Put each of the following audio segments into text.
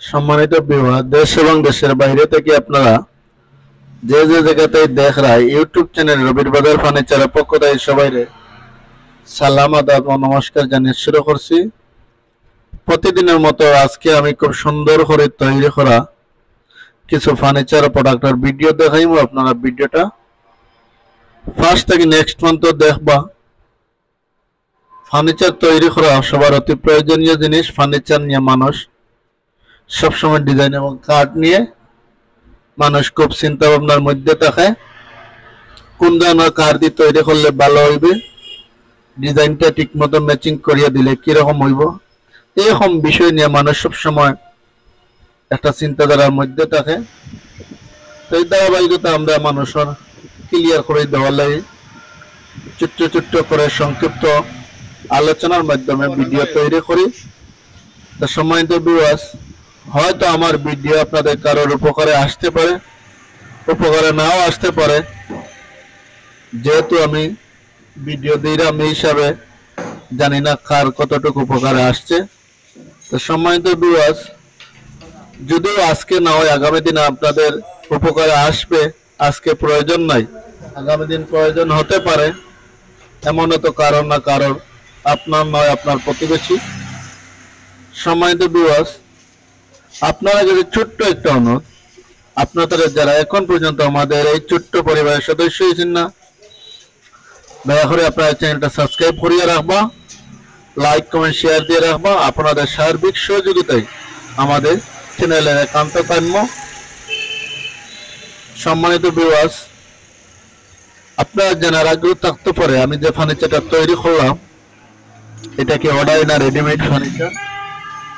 সম্মানিত বিভাগ দেশ এবং দেশের বাইরে থেকে আপনারা যে যে জায়গাতে দেখ রায় ইউটিউব চ্যানেল রবির বাজার ফার্নিচারের পক্ষ থেকে সবাই সালাম আদাব ও নমস্কার জানিয়ে শুরু করছি। প্রতিদিনের মতো আজকে আমি খুব সুন্দর করে তৈরি করা কিছু ফার্নিচার প্রোডাক্টের ভিডিও দেখাইব। আপনারা ভিডিওটা ফার্স্ট থেকে নেক্সট পর্যন্ত দেখবা। ফার্নিচার তৈরি করা সবার অতি প্রয়োজনীয় জিনিস। ফার্নিচার নিয়ে মানুষ সবসময় ডিজাইন এবং কাঠ নিয়ে মানুষ খুব চিন্তা ভাবনার মধ্যে থাকে, কোন ধরনের কাঠ দিয়ে তৈরি করলে ভালো হইবে, ডিজাইনটা ঠিক মতো ম্যাচিং করিয়া দিলে কিরকম হইব, এরকম বিষয় নিয়ে মানুষ সবসময় একটা চিন্তাধারার মধ্যে থাকে। তো এই ধারাবাহিকতা আমরা মানুষের ক্লিয়ার করে দেওয়ার লাগে ছোট্ট ছোট্ট করে সংক্ষিপ্ত আলোচনার মাধ্যমে ভিডিও তৈরি করি। তো সম্মানিত ভিউয়ার্স, হয়তো আমার ভিডিও আপনাদের কারোর উপকারে আসতে পারে, উপকারে নাও আসতে পারে, যেহেতু আমি ভিডিও দিই আমি হিসাবে জানি না কার কতটুকু উপকারে আসছে। তো সম্মানিত ভিউয়ার্স, যদিও আজকে না হয় আগামী দিনে আপনাদের উপকারে আসবে, আজকে প্রয়োজন নাই, আগামী দিন প্রয়োজন হতে পারে, এমনও তো কারণ না কারণ আপনার নয় আপনার প্রতিবেশী। সম্মানিত ভিউয়ার্স, আপনারা যদি ছোট্ট একটা অনুরোধ, আপনাদের যারা এখন পর্যন্ত আমাদের এই ছোট্ট পরিবারের সদস্য হয়েছেন না, দয়া করে আপনার চ্যানেলটা সাবস্ক্রাইব করিয়ে রাখবা, লাইক কমেন্ট শেয়ার দিয়ে রাখবা। আপনাদের সার্বিক সহযোগিতায় আমাদের চ্যানেলের একান্ত কাম্য। সম্মানিত ভিউয়ার্স, আপনারা জানার আগ্রহ থাকতে পারে আমি যে ফার্নিচারটা তৈরি করলাম এটা কি অর্ডার না রেডিমেড ফার্নিচার।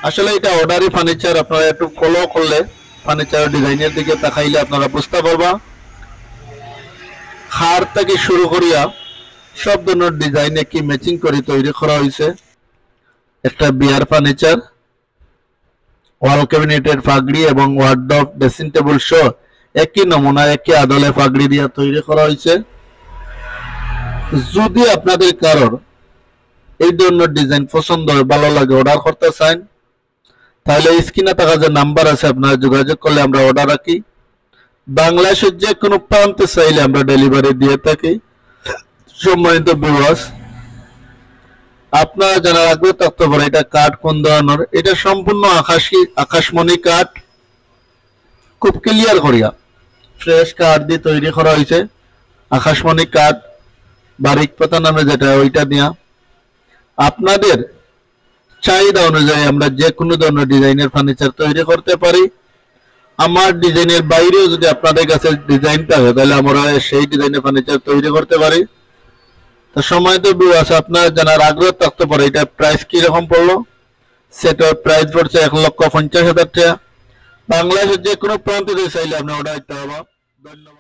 আসলে এটা অর্ডারি ফার্নিচার। আপনারা একটু ফলো করলে ফার্নিচার ডিজাইনের দিকে তাকাইলে আপনারা বুঝতে পারবা। খার থেকে শুরু করিয়া সব ধরনের ডিজাইনে কি ম্যাচিং করে তৈরি করা হয়েছে একটা বিয়ার ফার্নিচার। ওয়াল ক্যাবিনেটের ফাগড়ি এবং ওয়ার্ডরোব ড্রেসিং টেবিল সহ একই নমুনা একই আদলে ফাগড়ি দিয়ে তৈরি করা হয়েছে। যদি আপনাদের কারোর এই ধরনের ডিজাইন পছন্দ হয়, ভালো লাগে, অর্ডার করতে চান, তাহলে স্ক্রিনে থাকা যে নাম্বার আছে আপনারা যোগাযোগ করলে আমরা অর্ডার রাখি। বাংলাদেশের যে কোনো প্রান্তে চাইলে আমরা ডেলিভারি দিয়ে থাকি। সম্মানিত ভিউয়ার্স, আপনারা জানার আগ্রহ থাকতে পারে এটা কাঠ কোন ধরনের। এটা সম্পূর্ণ আকাশমণি কাঠ, খুব ক্লিয়ার করিয়া ফ্রেশ কাঠ দিয়ে তৈরি করা হয়েছে। আকাশমণি কাঠ, বারিক পাতা নামে যেটা, ওইটা দিয়া আপনাদের চাহিদা অনুযায়ী আমরা যে কোনো ধরনের ডিজাইনের ফার্নিচার তৈরি করতে পারি। আমার ডিজাইনের বাইরেও যদি আপনাদের কাছে ডিজাইন থাকে তাহলে আমরা সেই ডিজাইনের ফার্নিচার তৈরি করতে পারি। তো সম্মানিত ভিউয়ার্স, আপনারা জানার আগ্রহ থাকতে পারে এটা প্রাইস কিরকম পড়লো। সেটার প্রাইস পড়ছে 1,50,000 টাকা। বাংলাদেশের যে কোনো প্রান্তে চাইলে আপনি অর্ডার দিতে হবে। ধন্যবাদ।